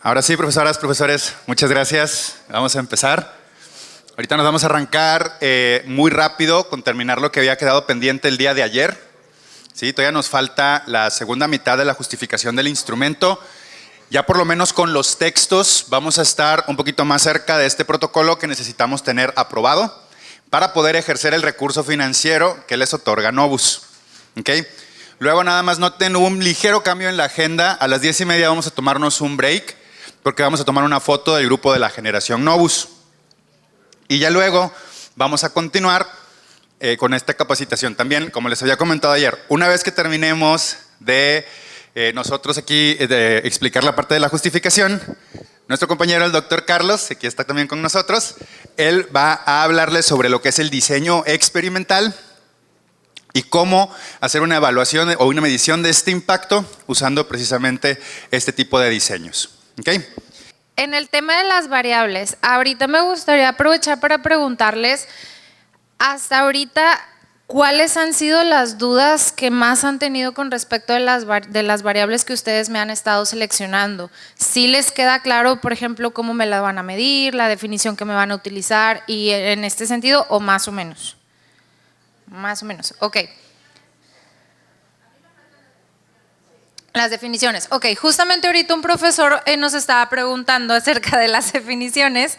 Ahora sí, profesoras, profesores, muchas gracias. Vamos a empezar. Ahorita nos vamos a arrancar muy rápido con terminar lo que había quedado pendiente el día de ayer. ¿Sí? Todavía nos falta la segunda mitad de la justificación del instrumento. Ya por lo menos con los textos vamos a estar un poquito más cerca de este protocolo que necesitamos tener aprobado para poder ejercer el recurso financiero que les otorga Novus. ¿Okay? Luego nada más noten un ligero cambio en la agenda. A las 10:30 vamos a tomarnos un break porque vamos a tomar una foto del grupo de la generación Novus. Y ya luego vamos a continuar con esta capacitación también, como les había comentado ayer. Una vez que terminemos de nosotros aquí de explicar la parte de la justificación, nuestro compañero el doctor Carlos, aquí está también con nosotros, él va a hablarles sobre lo que es el diseño experimental y cómo hacer una evaluación o una medición de este impacto usando precisamente este tipo de diseños. ¿Okay? En el tema de las variables, ahorita me gustaría aprovechar para preguntarles, hasta ahorita, ¿cuáles han sido las dudas que más han tenido con respecto de las variables que ustedes me han estado seleccionando? ¿Sí les queda claro, por ejemplo, cómo me la van a medir, la definición que me van a utilizar y en este sentido, o más o menos? Más o menos, ok. Las definiciones. Ok, justamente ahorita un profesor nos estaba preguntando acerca de las definiciones.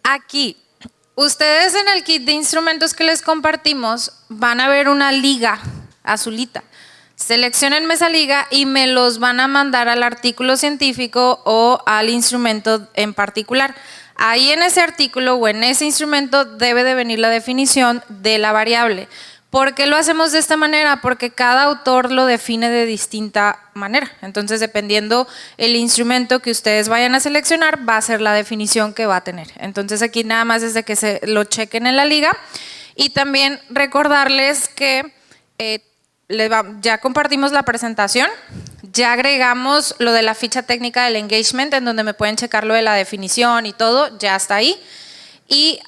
Aquí, ustedes en el kit de instrumentos que les compartimos van a ver una liga azulita. Seleccionenme esa liga y me los van a mandar al artículo científico o al instrumento en particular. Ahí en ese artículo o en ese instrumento debe de venir la definición de la variable. ¿Por qué lo hacemos de esta manera? Porque cada autor lo define de distinta manera. Entonces, dependiendo el instrumento que ustedes vayan a seleccionar, va a ser la definición que va a tener. Entonces, aquí nada más desde que se lo chequen en la liga. Y también recordarles que ya compartimos la presentación, ya agregamos lo de la ficha técnica del engagement, en donde me pueden checar lo de la definición y todo, ya está ahí. Y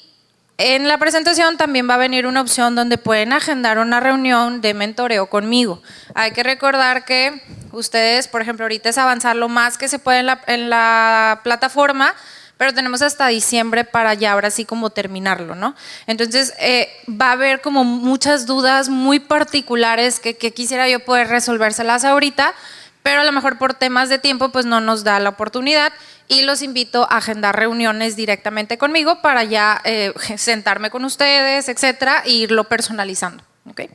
en la presentación también va a venir una opción donde pueden agendar una reunión de mentoreo conmigo. Hay que recordar que ustedes, por ejemplo, ahorita es avanzar lo más que se puede en la plataforma, pero tenemos hasta diciembre para ya ahora sí como terminarlo, ¿no? Entonces va a haber como muchas dudas muy particulares que quisiera yo poder resolvérselas ahorita, pero a lo mejor por temas de tiempo pues no nos da la oportunidad. Y los invito a agendar reuniones directamente conmigo para ya sentarme con ustedes, etcétera, e irlo personalizando. ¿Okay?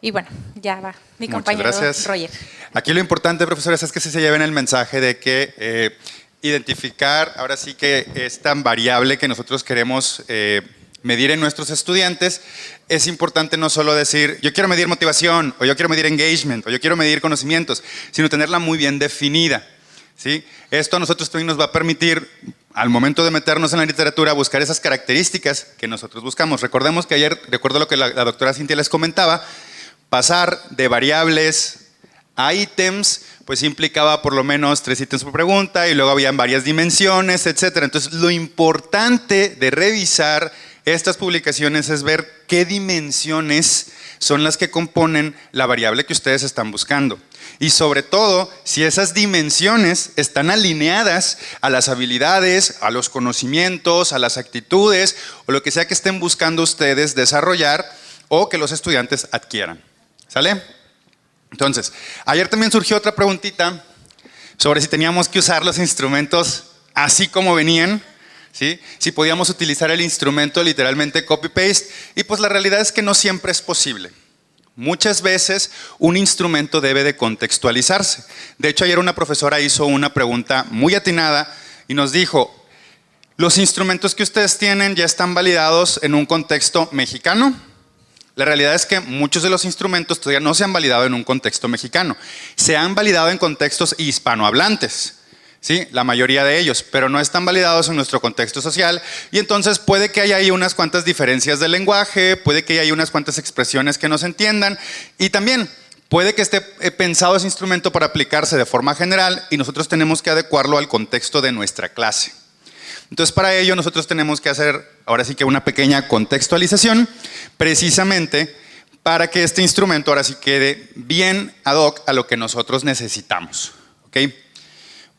Y bueno, ya va mi compañero Roger. Aquí lo importante, profesores, es que se lleven el mensaje de que identificar, ahora sí que es tan variable que nosotros queremos medir en nuestros estudiantes. Es importante no solo decir, yo quiero medir motivación, o yo quiero medir engagement, o yo quiero medir conocimientos, sino tenerla muy bien definida. ¿Sí? Esto a nosotros también nos va a permitir, al momento de meternos en la literatura, buscar esas características que nosotros buscamos. Recordemos que ayer, de acuerdo a lo que la doctora Cintia les comentaba, pasar de variables a ítems, pues implicaba por lo menos 3 ítems por pregunta y luego habían varias dimensiones, etcétera. Entonces, lo importante de revisar estas publicaciones es ver qué dimensiones son las que componen la variable que ustedes están buscando. Y sobre todo, si esas dimensiones están alineadas a las habilidades, a los conocimientos, a las actitudes o lo que sea que estén buscando ustedes desarrollar o que los estudiantes adquieran. ¿Sale? Entonces, ayer también surgió otra preguntita sobre si teníamos que usar los instrumentos así como venían. ¿Sí? Si podíamos utilizar el instrumento literalmente copy-paste, y pues la realidad es que no siempre es posible. Muchas veces un instrumento debe de contextualizarse. De hecho, ayer una profesora hizo una pregunta muy atinada y nos dijo, ¿los instrumentos que ustedes tienen ya están validados en un contexto mexicano? La realidad es que muchos de los instrumentos todavía no se han validado en un contexto mexicano. Se han validado en contextos hispanohablantes. ¿Sí? La mayoría de ellos, pero no están validados en nuestro contexto social y entonces puede que haya ahí unas cuantas diferencias de lenguaje, puede que haya ahí unas cuantas expresiones que no se entiendan y también puede que esté pensado ese instrumento para aplicarse de forma general y nosotros tenemos que adecuarlo al contexto de nuestra clase. Entonces para ello nosotros tenemos que hacer ahora sí que una pequeña contextualización precisamente para que este instrumento ahora sí quede bien ad hoc a lo que nosotros necesitamos. ¿Okay?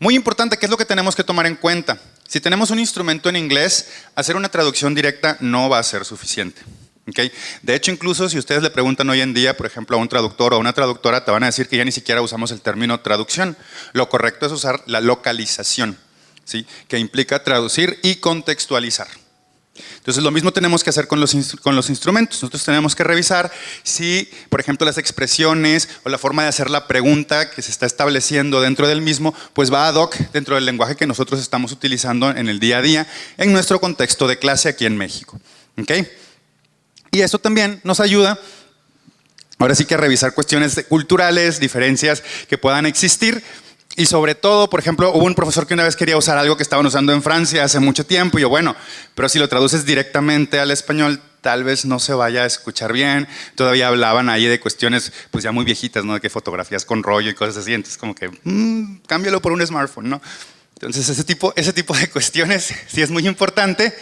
Muy importante, ¿qué es lo que tenemos que tomar en cuenta? Si tenemos un instrumento en inglés, hacer una traducción directa no va a ser suficiente. ¿Okay? De hecho, incluso si ustedes le preguntan hoy en día, por ejemplo, a un traductor o a una traductora, te van a decir que ya ni siquiera usamos el término traducción. Lo correcto es usar la localización, ¿sí? Que implica traducir y contextualizar. Entonces, lo mismo tenemos que hacer con los instrumentos. Nosotros tenemos que revisar si, por ejemplo, las expresiones o la forma de hacer la pregunta que se está estableciendo dentro del mismo, pues va ad hoc dentro del lenguaje que nosotros estamos utilizando en el día a día, en nuestro contexto de clase aquí en México. ¿Okay? Y eso también nos ayuda, ahora sí que a revisar cuestiones culturales, diferencias que puedan existir. Y sobre todo, por ejemplo, hubo un profesor que una vez quería usar algo que estaban usando en Francia hace mucho tiempo. Y yo, bueno, pero si lo traduces directamente al español, tal vez no se vaya a escuchar bien. Todavía hablaban ahí de cuestiones pues ya muy viejitas, ¿no? De que fotografías con rollo y cosas así. Entonces como que, cámbialo por un smartphone, ¿no? Entonces ese tipo de cuestiones sí es muy importante.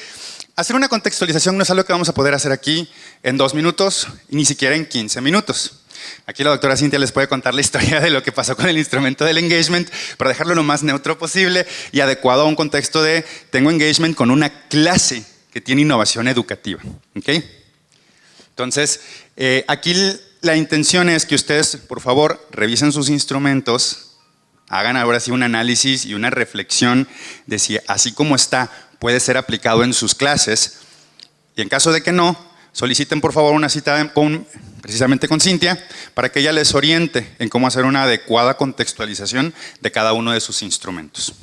Hacer una contextualización no es algo que vamos a poder hacer aquí en 2 minutos y ni siquiera en 15 minutos. Aquí la doctora Cintia les puede contar la historia de lo que pasó con el instrumento del engagement para dejarlo lo más neutro posible y adecuado a un contexto de tengo engagement con una clase que tiene innovación educativa. ¿Okay? Entonces, aquí la intención es que ustedes, por favor, revisen sus instrumentos, hagan ahora sí un análisis y una reflexión de si así como está puede ser aplicado en sus clases y en caso de que no, soliciten por favor una cita precisamente con Cintia para que ella les oriente en cómo hacer una adecuada contextualización de cada uno de sus instrumentos.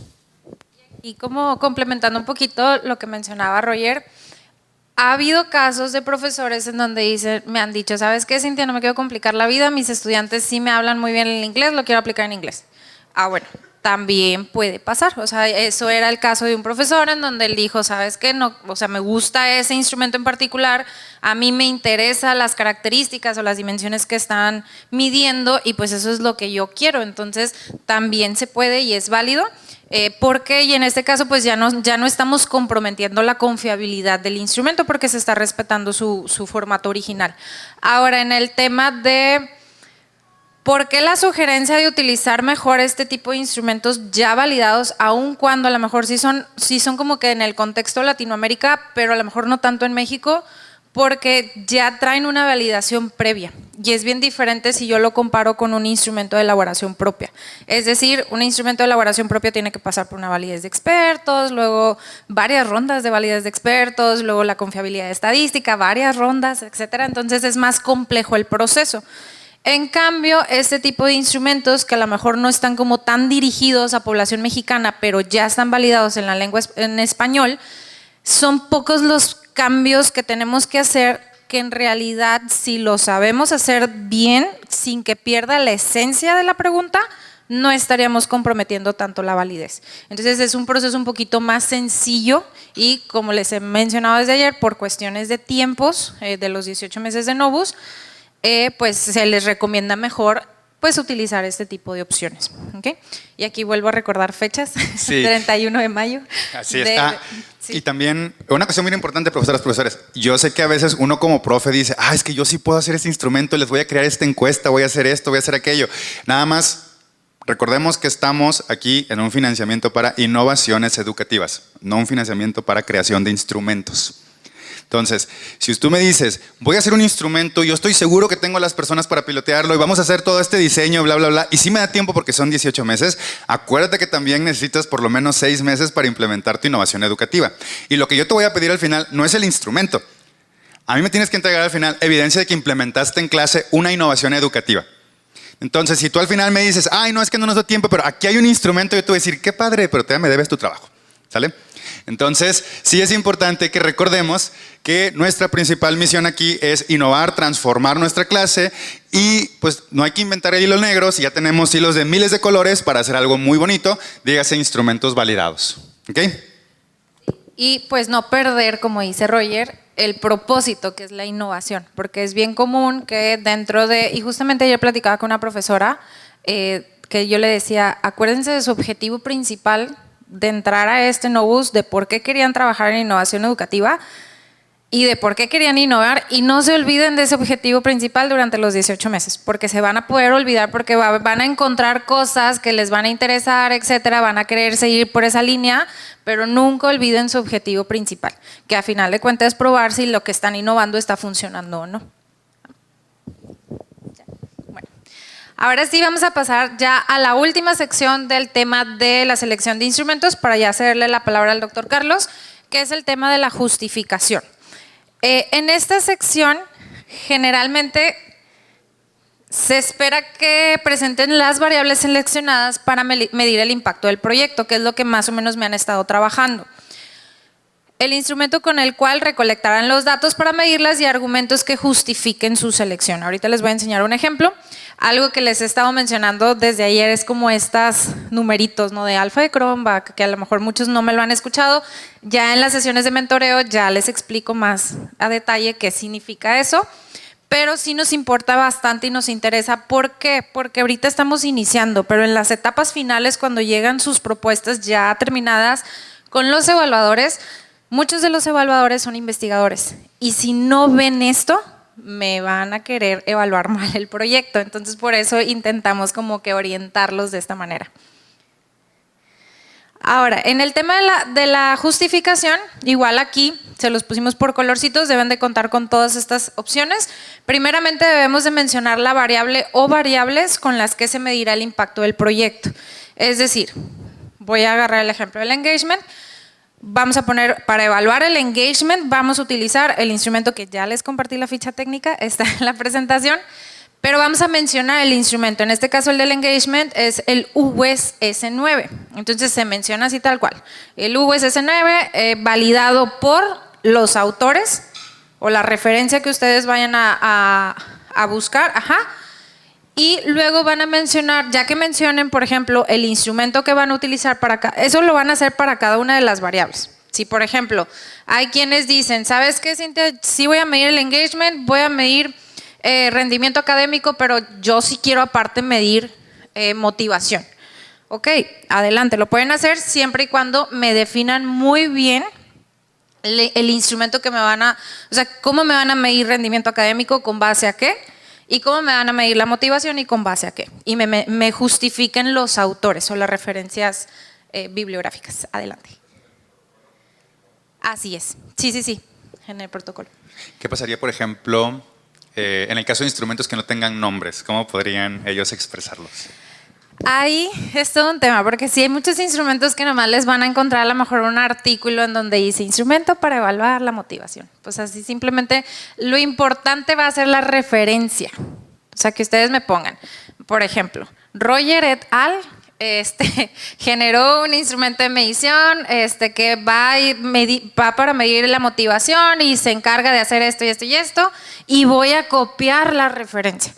Y como complementando un poquito lo que mencionaba Roger, ha habido casos de profesores en donde me han dicho, ¿sabes qué, Cintia? No me quiero complicar la vida, mis estudiantes sí me hablan muy bien el inglés, lo quiero aplicar en inglés. Ah, bueno. También puede pasar, o sea, eso era el caso de un profesor en donde él dijo, ¿sabes qué? No, o sea, me gusta ese instrumento en particular, a mí me interesan las características o las dimensiones que están midiendo y pues eso es lo que yo quiero, entonces también se puede y es válido, porque y en este caso pues ya no estamos comprometiendo la confiabilidad del instrumento porque se está respetando su formato original. Ahora, en el tema de ¿por qué la sugerencia de utilizar mejor este tipo de instrumentos ya validados, aun cuando a lo mejor sí son como que en el contexto de Latinoamérica, pero a lo mejor no tanto en México? Porque ya traen una validación previa y es bien diferente si yo lo comparo con un instrumento de elaboración propia. Es decir, un instrumento de elaboración propia tiene que pasar por una validez de expertos, luego varias rondas de validez de expertos, luego la confiabilidad estadística, varias rondas, etcétera. Entonces es más complejo el proceso. En cambio, este tipo de instrumentos que a lo mejor no están como tan dirigidos a población mexicana, pero ya están validados en la lengua en español, son pocos los cambios que tenemos que hacer que en realidad si lo sabemos hacer bien, sin que pierda la esencia de la pregunta, no estaríamos comprometiendo tanto la validez. Entonces es un proceso un poquito más sencillo y como les he mencionado desde ayer, por cuestiones de tiempos de los 18 meses de Novus, pues se les recomienda mejor pues utilizar este tipo de opciones. ¿Okay? Y aquí vuelvo a recordar fechas, sí. 31 de mayo. Así está. Sí. Y también, una cuestión muy importante, profesores, yo sé que a veces uno como profe dice, es que yo sí puedo hacer este instrumento, les voy a crear esta encuesta, voy a hacer esto, voy a hacer aquello. Nada más, recordemos que estamos aquí en un financiamiento para innovaciones educativas, no un financiamiento para creación de instrumentos. Entonces, si tú me dices, voy a hacer un instrumento, yo estoy seguro que tengo las personas para pilotearlo y vamos a hacer todo este diseño, bla, bla, bla, y sí me da tiempo porque son 18 meses, acuérdate que también necesitas por lo menos 6 meses para implementar tu innovación educativa. Y lo que yo te voy a pedir al final no es el instrumento. A mí me tienes que entregar al final evidencia de que implementaste en clase una innovación educativa. Entonces, si tú al final me dices, no, es que no nos da tiempo, pero aquí hay un instrumento, yo te voy a decir, qué padre, pero todavía me debes tu trabajo. ¿Sale? Entonces, sí es importante que recordemos que nuestra principal misión aquí es innovar, transformar nuestra clase y pues no hay que inventar el hilo negro si ya tenemos hilos de miles de colores para hacer algo muy bonito, dígase instrumentos validados. ¿Ok? Y pues no perder, como dice Roger, el propósito que es la innovación, porque es bien común que dentro de, y justamente ayer platicaba con una profesora que yo le decía, acuérdense de su objetivo principal de entrar a este Novus, de por qué querían trabajar en innovación educativa, y de por qué querían innovar, y no se olviden de ese objetivo principal durante los 18 meses, porque se van a poder olvidar, porque van a encontrar cosas que les van a interesar, etcétera, van a querer seguir por esa línea, pero nunca olviden su objetivo principal, que a final de cuentas es probar si lo que están innovando está funcionando o no. Bueno, ahora sí vamos a pasar ya a la última sección del tema de la selección de instrumentos, para ya cederle la palabra al doctor Carlos, que es el tema de la justificación. En esta sección, generalmente se espera que presenten las variables seleccionadas para medir el impacto del proyecto, que es lo que más o menos me han estado trabajando. El instrumento con el cual recolectarán los datos para medirlas y argumentos que justifiquen su selección. Ahorita les voy a enseñar un ejemplo. Algo que les he estado mencionando desde ayer es como estos numeritos, ¿no?, de alfa de Cronbach, que a lo mejor muchos no me lo han escuchado. Ya en las sesiones de mentoreo ya les explico más a detalle qué significa eso, pero sí nos importa bastante y nos interesa. ¿Por qué? Porque ahorita estamos iniciando, pero en las etapas finales, cuando llegan sus propuestas ya terminadas con los evaluadores, muchos de los evaluadores son investigadores, y si no ven esto, me van a querer evaluar mal el proyecto. Entonces, por eso intentamos como que orientarlos de esta manera. Ahora, en el tema de la justificación, igual aquí se los pusimos por colorcitos, deben de contar con todas estas opciones. Primeramente debemos de mencionar la variable o variables con las que se medirá el impacto del proyecto. Es decir, voy a agarrar el ejemplo del engagement. Vamos a poner, para evaluar el engagement, vamos a utilizar el instrumento que ya les compartí la ficha técnica, está en la presentación, pero vamos a mencionar el instrumento. En este caso el del engagement es el USS9, entonces se menciona así tal cual. El USS9 validado por los autores o la referencia que ustedes vayan a buscar, y luego van a mencionar, ya que mencionen, por ejemplo, el instrumento que van a utilizar para eso lo van a hacer para cada una de las variables. Si, por ejemplo, hay quienes dicen, ¿sabes qué, Cintia? Sí voy a medir el engagement, voy a medir rendimiento académico, pero yo sí quiero aparte medir motivación. Ok, adelante, lo pueden hacer siempre y cuando me definan muy bien el instrumento que me van a, o sea, cómo me van a medir rendimiento académico, con base a qué, y cómo me van a medir la motivación y con base a qué. Y me justifiquen los autores o las referencias bibliográficas. Adelante. Así es. Sí, en el protocolo. ¿Qué pasaría, por ejemplo, en el caso de instrumentos que no tengan nombres? ¿Cómo podrían ellos expresarlos? Ahí es todo un tema, porque sí hay muchos instrumentos que nomás les van a encontrar a lo mejor un artículo en donde dice instrumento para evaluar la motivación. Pues así simplemente lo importante va a ser la referencia. O sea, que ustedes me pongan, por ejemplo, Roger et al. Generó un instrumento de medición que va para medir la motivación y se encarga de hacer esto y esto y esto, y voy a copiar la referencia.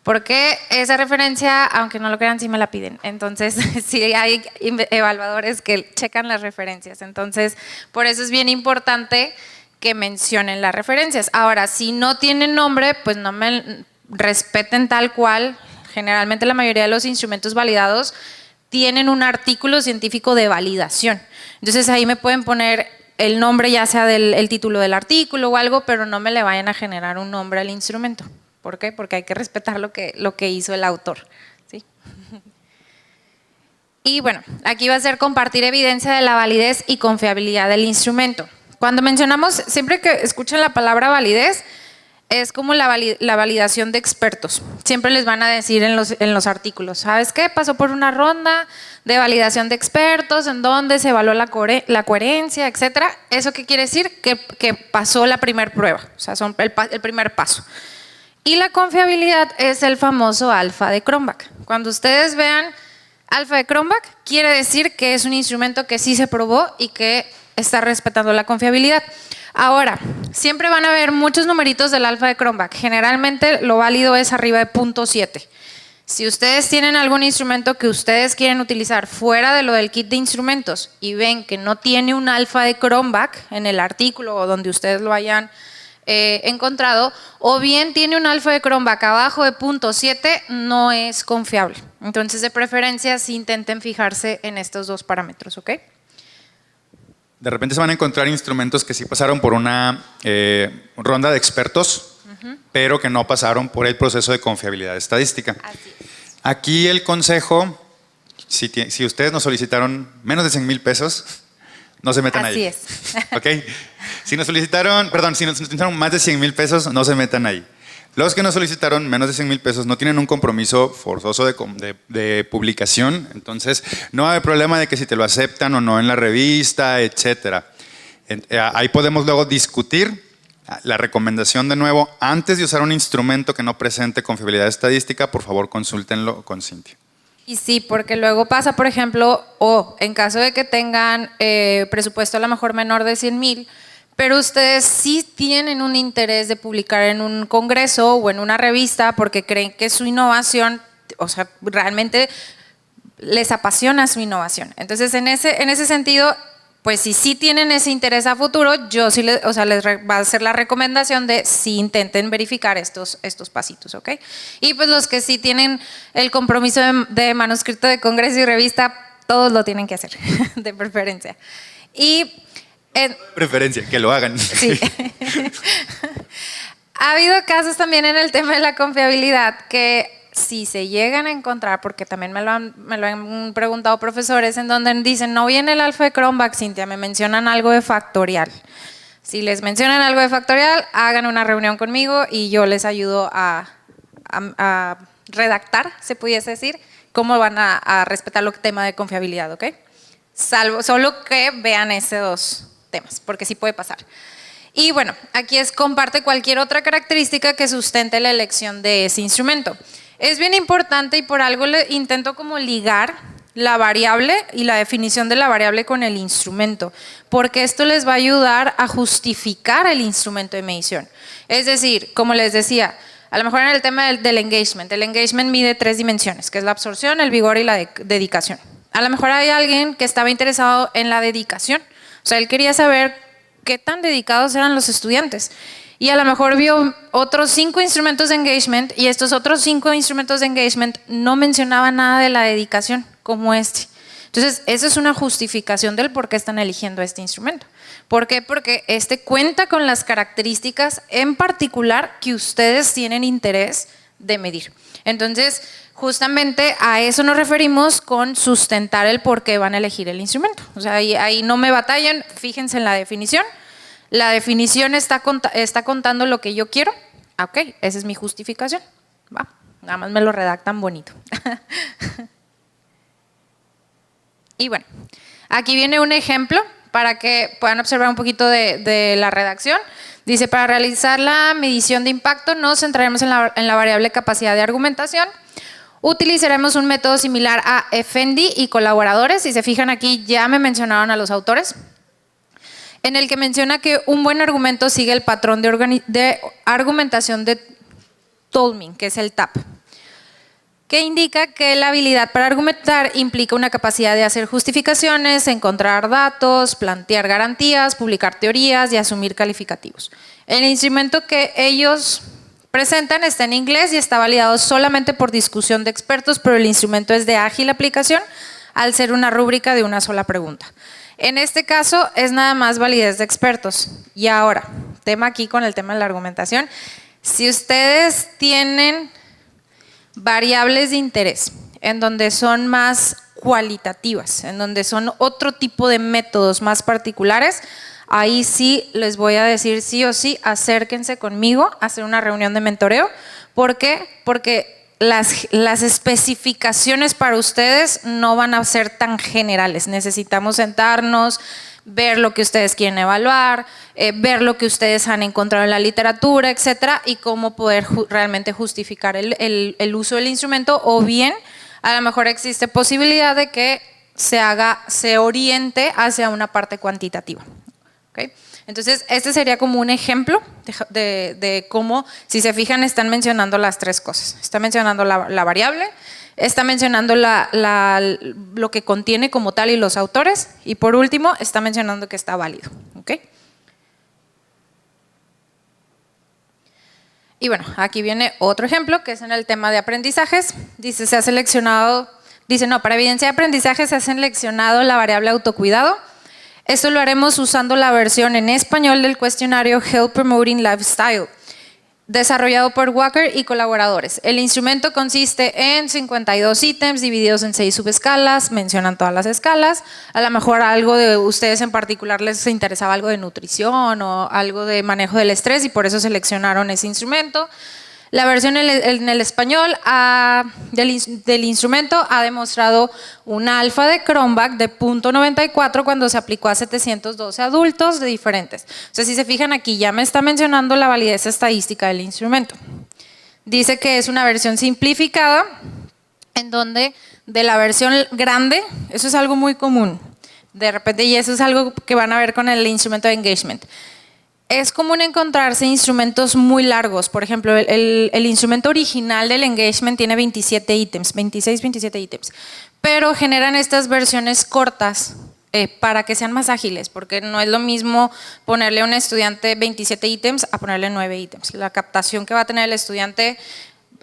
Porque esa referencia, aunque no lo crean, sí me la piden. Entonces, sí hay evaluadores que checan las referencias. Entonces, por eso es bien importante que mencionen las referencias. Ahora, si no tienen nombre, pues no me respeten tal cual. Generalmente la mayoría de los instrumentos validados tienen un artículo científico de validación. Entonces, ahí me pueden poner el nombre, ya sea del título del artículo o algo, pero no me le vayan a generar un nombre al instrumento. ¿Por qué? Porque hay que respetar lo que hizo el autor, ¿sí? Y bueno, aquí va a ser compartir evidencia de la validez y confiabilidad del instrumento. Cuando mencionamos, siempre que escuchan la palabra validez, es como la validación de expertos. Siempre les van a decir en los artículos, ¿sabes qué? Pasó por una ronda de validación de expertos en donde se evaluó la coherencia, etcétera. ¿Eso qué quiere decir? Que pasó la primera prueba, o sea, son el primer paso. Y la confiabilidad es el famoso alfa de Cronbach. Cuando ustedes vean alfa de Cronbach, quiere decir que es un instrumento que sí se probó y que está respetando la confiabilidad. Ahora, siempre van a ver muchos numeritos del alfa de Cronbach. Generalmente lo válido es arriba de 0.7. Si ustedes tienen algún instrumento que ustedes quieren utilizar fuera de lo del kit de instrumentos y ven que no tiene un alfa de Cronbach en el artículo o donde ustedes lo hayan encontrado, o bien tiene un alfa de Cronbach abajo de 0.7, no es confiable. Entonces, de preferencia, sí intenten fijarse en estos dos parámetros, ¿ok? de repente se van a encontrar instrumentos que sí pasaron por una ronda de expertos, pero que no pasaron por el proceso de confiabilidad estadística. Así es. Aquí el consejo, si ustedes nos solicitaron menos de 100,000 pesos, no se metan ahí. Así es. ¿Ok? Si nos solicitaron más de 100,000 pesos, no se metan ahí. Los que nos solicitaron menos de 100,000 pesos no tienen un compromiso forzoso de publicación, entonces no hay problema de que si te lo aceptan o no en la revista, etcétera. Ahí podemos luego discutir la recomendación de nuevo. Antes de usar un instrumento que no presente confiabilidad estadística, por favor consúltenlo con Cintia. Y sí, porque luego pasa, por ejemplo, en caso de que tengan presupuesto a lo mejor menor de 100,000, pero ustedes sí tienen un interés de publicar en un congreso o en una revista porque creen que su innovación, o sea, realmente les apasiona su innovación. Entonces, en ese sentido, pues si sí tienen ese interés a futuro, yo sí les va a hacer la recomendación de sí intenten verificar estos pasitos, ¿ok? Y pues los que sí tienen el compromiso de manuscrito de congreso y revista, todos lo tienen que hacer, de preferencia. Y preferencia, que lo hagan. sí. Ha habido casos también en el tema de la confiabilidad que si se llegan a encontrar, porque también me lo han preguntado profesores, en donde dicen, no viene el alfa de Cronbach, Cintia, me mencionan algo de factorial. Si les mencionan algo de factorial, hagan una reunión conmigo y yo les ayudo a redactar, se pudiese decir, cómo van a respetar el tema de confiabilidad, ¿ok? Solo que vean esos dos temas, porque sí puede pasar. Y bueno, aquí comparte cualquier otra característica que sustente la elección de ese instrumento. Es bien importante y por algo le intento como ligar la variable y la definición de la variable con el instrumento, porque esto les va a ayudar a justificar el instrumento de medición. Es decir, como les decía, a lo mejor en el tema del engagement, el engagement mide 3 dimensiones, que es la absorción, el vigor y la dedicación. A lo mejor hay alguien que estaba interesado en la dedicación, o sea, él quería saber qué tan dedicados eran los estudiantes. Y a lo mejor vio otros 5 instrumentos de engagement y estos otros 5 instrumentos de engagement no mencionaban nada de la dedicación como este. Entonces, esa es una justificación del por qué están eligiendo este instrumento. ¿Por qué? Porque este cuenta con las características en particular que ustedes tienen interés de medir. Entonces, justamente a eso nos referimos con sustentar el por qué van a elegir el instrumento. O sea, ahí no me batallen, fíjense en la definición. La definición está contando lo que yo quiero. Ok, esa es mi justificación. Va, nada más me lo redactan bonito. Y bueno, aquí viene un ejemplo para que puedan observar un poquito de la redacción. Dice, para realizar la medición de impacto nos centraremos en la variable capacidad de argumentación. Utilizaremos un método similar a Effendi y colaboradores. Si se fijan aquí ya me mencionaron a los autores, en el que menciona que un buen argumento sigue el patrón de argumentación de Tolmin, que es el TAP, que indica que la habilidad para argumentar implica una capacidad de hacer justificaciones, encontrar datos, plantear garantías, publicar teorías y asumir calificativos. El instrumento que ellos presentan está en inglés y está validado solamente por discusión de expertos, pero el instrumento es de ágil aplicación al ser una rúbrica de una sola pregunta. En este caso es nada más validez de expertos. Y ahora, tema aquí con el tema de la argumentación. Si ustedes tienen variables de interés en donde son más cualitativas, en donde son otro tipo de métodos más particulares, ahí sí les voy a decir sí o sí, acérquense conmigo a hacer una reunión de mentoreo. ¿Por qué? Porque las especificaciones para ustedes no van a ser tan generales. Necesitamos sentarnos, ver lo que ustedes quieren evaluar, ver lo que ustedes han encontrado en la literatura, etcétera, y cómo poder realmente justificar el uso del instrumento, o bien a lo mejor existe posibilidad de que se oriente hacia una parte cuantitativa. ¿Okay? Entonces, este sería como un ejemplo de cómo, si se fijan, están mencionando las 3 cosas. Está mencionando la variable, está mencionando lo que contiene como tal y los autores, y por último, está mencionando que está válido. ¿Okay? Y bueno, aquí viene otro ejemplo, que es en el tema de aprendizajes. Dice, para evidencia de aprendizaje se ha seleccionado la variable autocuidado. Esto lo haremos usando la versión en español del cuestionario Health Promoting Lifestyle, desarrollado por Walker y colaboradores. El instrumento consiste en 52 ítems divididos en 6 subescalas, mencionan todas las escalas. A lo mejor algo de ustedes en particular les interesaba algo de nutrición o algo de manejo del estrés y por eso seleccionaron ese instrumento. La versión en el español del instrumento ha demostrado un alfa de Cronbach de 0.94 cuando se aplicó a 712 adultos de diferentes. O sea, si se fijan aquí, ya me está mencionando la validez estadística del instrumento. Dice que es una versión simplificada, en donde de la versión grande, eso es algo muy común, de repente, y eso es algo que van a ver con el instrumento de engagement. Es común encontrarse instrumentos muy largos. Por ejemplo, el instrumento original del engagement tiene 27 ítems, 26, 27 ítems. Pero generan estas versiones cortas para que sean más ágiles, porque no es lo mismo ponerle a un estudiante 27 ítems a ponerle 9 ítems. La captación que va a tener el estudiante,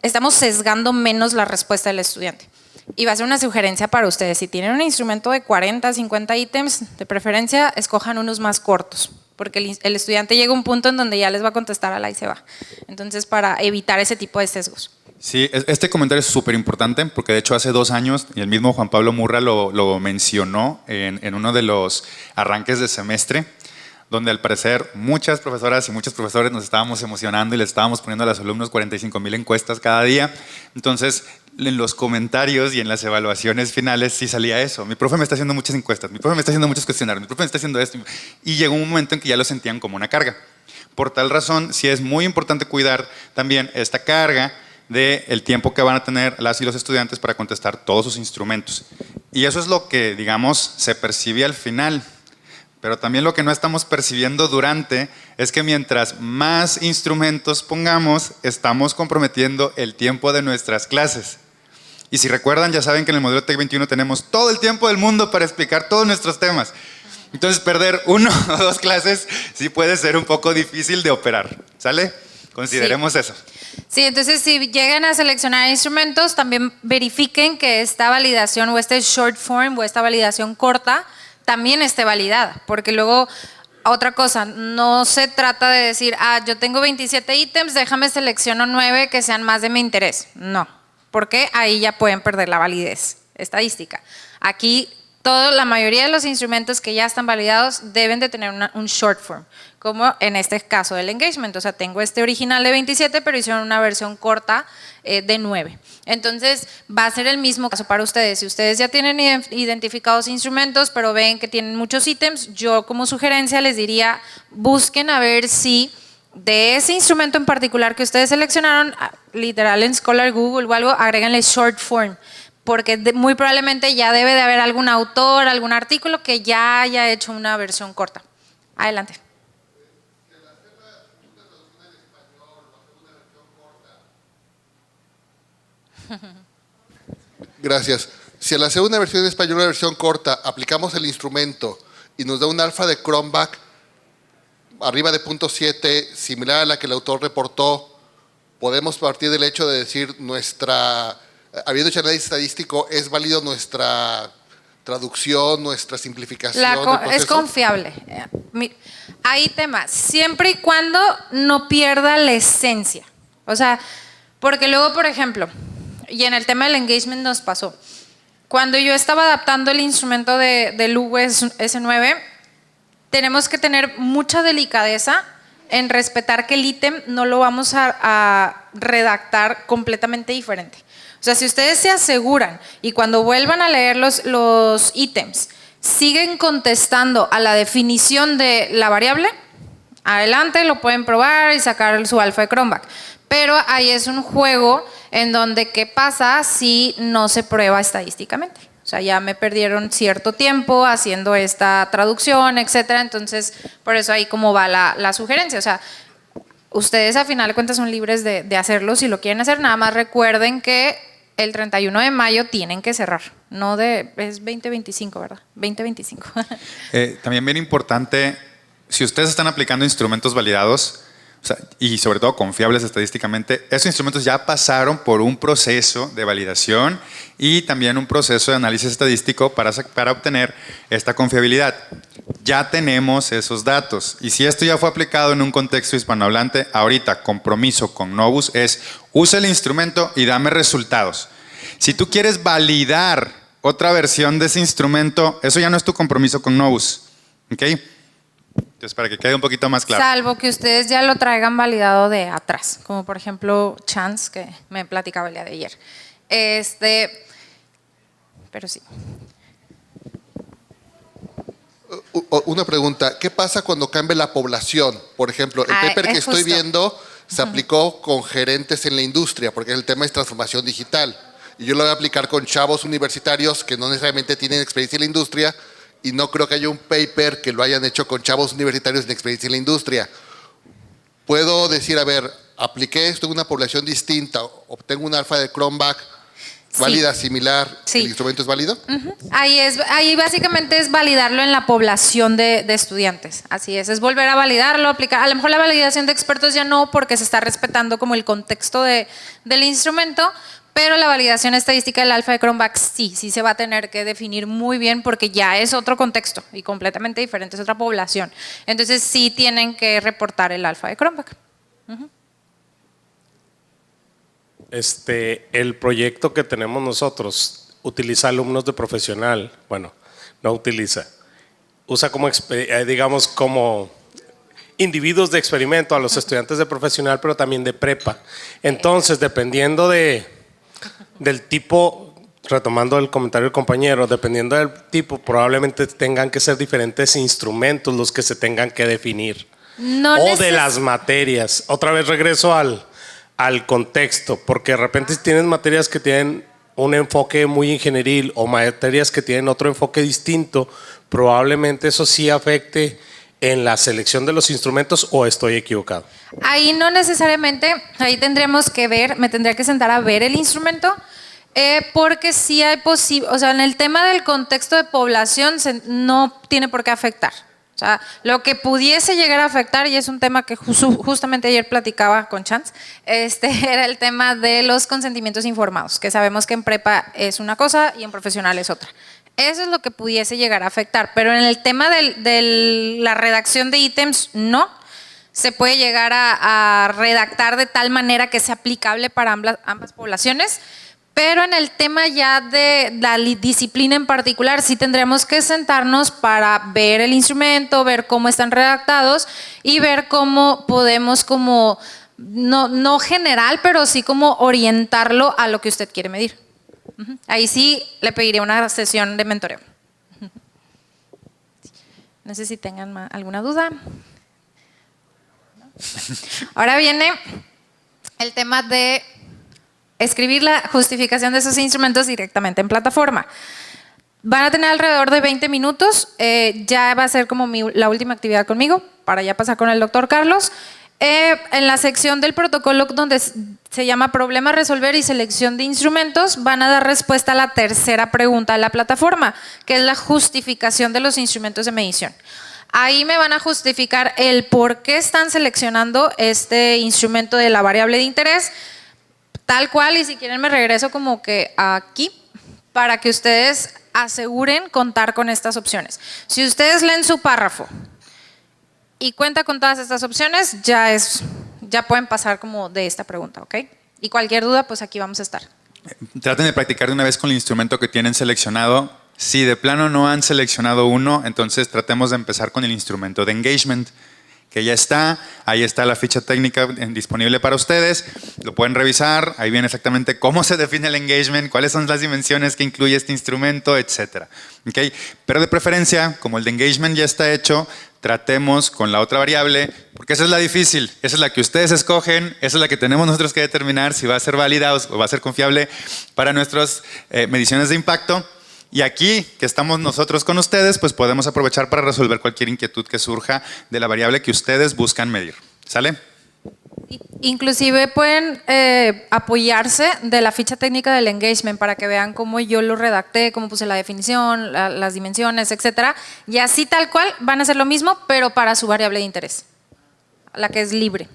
estamos sesgando menos la respuesta del estudiante. Y va a ser una sugerencia para ustedes. Si tienen un instrumento de 40, 50 ítems, de preferencia, escojan unos más cortos, porque el estudiante llega a un punto en donde ya les va a contestar a la y se va. Entonces, para evitar ese tipo de sesgos. Sí, este comentario es súper importante, porque de hecho hace 2 años, y el mismo Juan Pablo Murra lo mencionó en uno de los arranques de semestre, donde al parecer muchas profesoras y muchos profesores nos estábamos emocionando y les estábamos poniendo a los alumnos 45,000 encuestas cada día. Entonces, en los comentarios y en las evaluaciones finales sí salía eso. Mi profe me está haciendo muchas encuestas, mi profe me está haciendo muchos cuestionarios, mi profe me está haciendo esto. Y llegó un momento en que ya lo sentían como una carga. Por tal razón, sí es muy importante cuidar también esta carga del tiempo que van a tener las y los estudiantes para contestar todos sus instrumentos. Y eso es lo que, digamos, se percibe al final. Pero también lo que no estamos percibiendo durante es que mientras más instrumentos pongamos, estamos comprometiendo el tiempo de nuestras clases. Y si recuerdan, ya saben que en el modelo TEC 21 tenemos todo el tiempo del mundo para explicar todos nuestros temas. Entonces, perder 1 o 2 clases sí puede ser un poco difícil de operar. ¿Sale? Consideremos eso. Sí, entonces si llegan a seleccionar instrumentos, también verifiquen que esta validación o este short form o esta validación corta también esté validada, porque luego, otra cosa, no se trata de decir, yo tengo 27 ítems, déjame selecciono 9 que sean más de mi interés. No, porque ahí ya pueden perder la validez estadística. Aquí, la mayoría de los instrumentos que ya están validados deben de tener un short form, como en este caso del engagement. O sea, tengo este original de 27, pero hicieron una versión corta de 9. Entonces, va a ser el mismo caso para ustedes. Si ustedes ya tienen identificados instrumentos, pero ven que tienen muchos ítems, yo como sugerencia les diría, busquen a ver si de ese instrumento en particular que ustedes seleccionaron, literal en Scholar, Google o algo, agréguenle short form, porque muy probablemente ya debe de haber algún autor, algún artículo que ya haya hecho una versión corta. Adelante. Gracias. Si al hacer una versión en español, una versión corta, aplicamos el instrumento y nos da un alfa de Cronbach arriba de 0.7, similar a la que el autor reportó, podemos partir del hecho de decir habiendo hecho análisis estadístico, ¿es válido nuestra traducción, nuestra simplificación del proceso? Es confiable. Hay temas, siempre y cuando no pierda la esencia. O sea, porque luego, por ejemplo, y en el tema del engagement nos pasó, cuando yo estaba adaptando el instrumento del UWES S9, tenemos que tener mucha delicadeza en respetar que el ítem no lo vamos a redactar completamente diferente. O sea, si ustedes se aseguran y cuando vuelvan a leer los ítems siguen contestando a la definición de la variable, adelante, lo pueden probar y sacar su alfa de Cronbach. Pero ahí es un juego en donde ¿qué pasa si no se prueba estadísticamente? O sea, ya me perdieron cierto tiempo haciendo esta traducción, etcétera. Entonces, por eso ahí como va la sugerencia. O sea, ustedes a final de cuentas son libres de hacerlo si lo quieren hacer. Nada más recuerden que el 31 de mayo tienen que cerrar. Es 2025, ¿verdad? 2025. También bien importante, si ustedes están aplicando instrumentos validados, sea, y sobre todo confiables estadísticamente, estos instrumentos ya pasaron por un proceso de validación y también un proceso de análisis estadístico para obtener esta confiabilidad. Ya tenemos esos datos y si esto ya fue aplicado en un contexto hispanohablante, ahorita compromiso con Novus es usa el instrumento y dame resultados. Si tú quieres validar otra versión de ese instrumento, eso ya no es tu compromiso con Novus, ¿ok? Entonces, para que quede un poquito más claro. Salvo que ustedes ya lo traigan validado de atrás, como por ejemplo Chance, que me platicaba el día de ayer. Pero sí. Una pregunta, ¿qué pasa cuando cambia la población? Por ejemplo, el paper que estoy viendo se aplicó con gerentes en la industria, porque el tema es transformación digital. Y yo lo voy a aplicar con chavos universitarios que no necesariamente tienen experiencia en la industria, y no creo que haya un paper que lo hayan hecho con chavos universitarios sin experiencia en la industria. Puedo decir, a ver, apliqué esto en una población distinta, obtengo un alfa de Cronbach, válida, similar, sí. ¿El instrumento es válido? Ahí básicamente es validarlo en la población de estudiantes. Así es volver a validarlo, aplicar. A lo mejor la validación de expertos ya no, porque se está respetando como el contexto del instrumento, pero la validación estadística del alfa de Cronbach sí se va a tener que definir muy bien porque ya es otro contexto y completamente diferente, es otra población. Entonces sí tienen que reportar el alfa de Cronbach. El proyecto que tenemos nosotros utiliza alumnos de profesional, bueno, no utiliza, usa como, digamos, como individuos de experimento a los estudiantes de profesional, pero también de prepa. Entonces, dependiendo del tipo, retomando el comentario del compañero, dependiendo del tipo, probablemente tengan que ser diferentes instrumentos los que se tengan que definir. O de las materias. Otra vez regreso al contexto, porque de repente si tienes materias que tienen un enfoque muy ingenieril o materias que tienen otro enfoque distinto, probablemente eso sí afecte en la selección de los instrumentos, ¿o estoy equivocado? Ahí no necesariamente, ahí tendríamos que ver, me tendría que sentar a ver el instrumento, porque sí hay o sea, en el tema del contexto de población no tiene por qué afectar. O sea, lo que pudiese llegar a afectar, y es un tema que justamente ayer platicaba con Chance, era el tema de los consentimientos informados, que sabemos que en prepa es una cosa y en profesional es otra. Eso es lo que pudiese llegar a afectar, pero en el tema de la redacción de ítems, no. Se puede llegar a redactar de tal manera que sea aplicable para ambas poblaciones, pero en el tema ya de la disciplina en particular, sí tendremos que sentarnos para ver el instrumento, ver cómo están redactados y ver cómo podemos como, no general, pero sí como orientarlo a lo que usted quiere medir. Ahí sí le pediría una sesión de mentoreo. No sé si tengan alguna duda. Ahora viene el tema de escribir la justificación de esos instrumentos directamente en plataforma. Van a tener alrededor de 20 minutos. Ya va a ser como la última actividad conmigo para ya pasar con el doctor Carlos. En la sección del protocolo donde se llama problema a resolver y selección de instrumentos, van a dar respuesta a la tercera pregunta de la plataforma, que es la justificación de los instrumentos de medición. Ahí me van a justificar el por qué están seleccionando este instrumento de la variable de interés, tal cual, y si quieren me regreso como que aquí, para que ustedes aseguren contar con estas opciones. Si ustedes leen su párrafo y cuenta con todas estas opciones, ya pueden pasar como de esta pregunta, ¿ok? Y cualquier duda, pues aquí vamos a estar. Traten de practicar de una vez con el instrumento que tienen seleccionado. Si de plano no han seleccionado uno, entonces tratemos de empezar con el instrumento de engagement, que ya está, ahí está la ficha técnica disponible para ustedes, lo pueden revisar, ahí viene exactamente cómo se define el engagement, cuáles son las dimensiones que incluye este instrumento, etcétera. ¿Okay? Pero de preferencia, como el de engagement ya está hecho, tratemos con la otra variable, porque esa es la difícil, esa es la que ustedes escogen, esa es la que tenemos nosotros que determinar si va a ser válida o va a ser confiable para nuestras mediciones de impacto. Y aquí, que estamos nosotros con ustedes, pues podemos aprovechar para resolver cualquier inquietud que surja de la variable que ustedes buscan medir. ¿Sale? Inclusive pueden apoyarse de la ficha técnica del engagement para que vean cómo yo lo redacté, cómo puse la definición, las dimensiones, etcétera. Y así tal cual van a hacer lo mismo, pero para su variable de interés, la que es libre.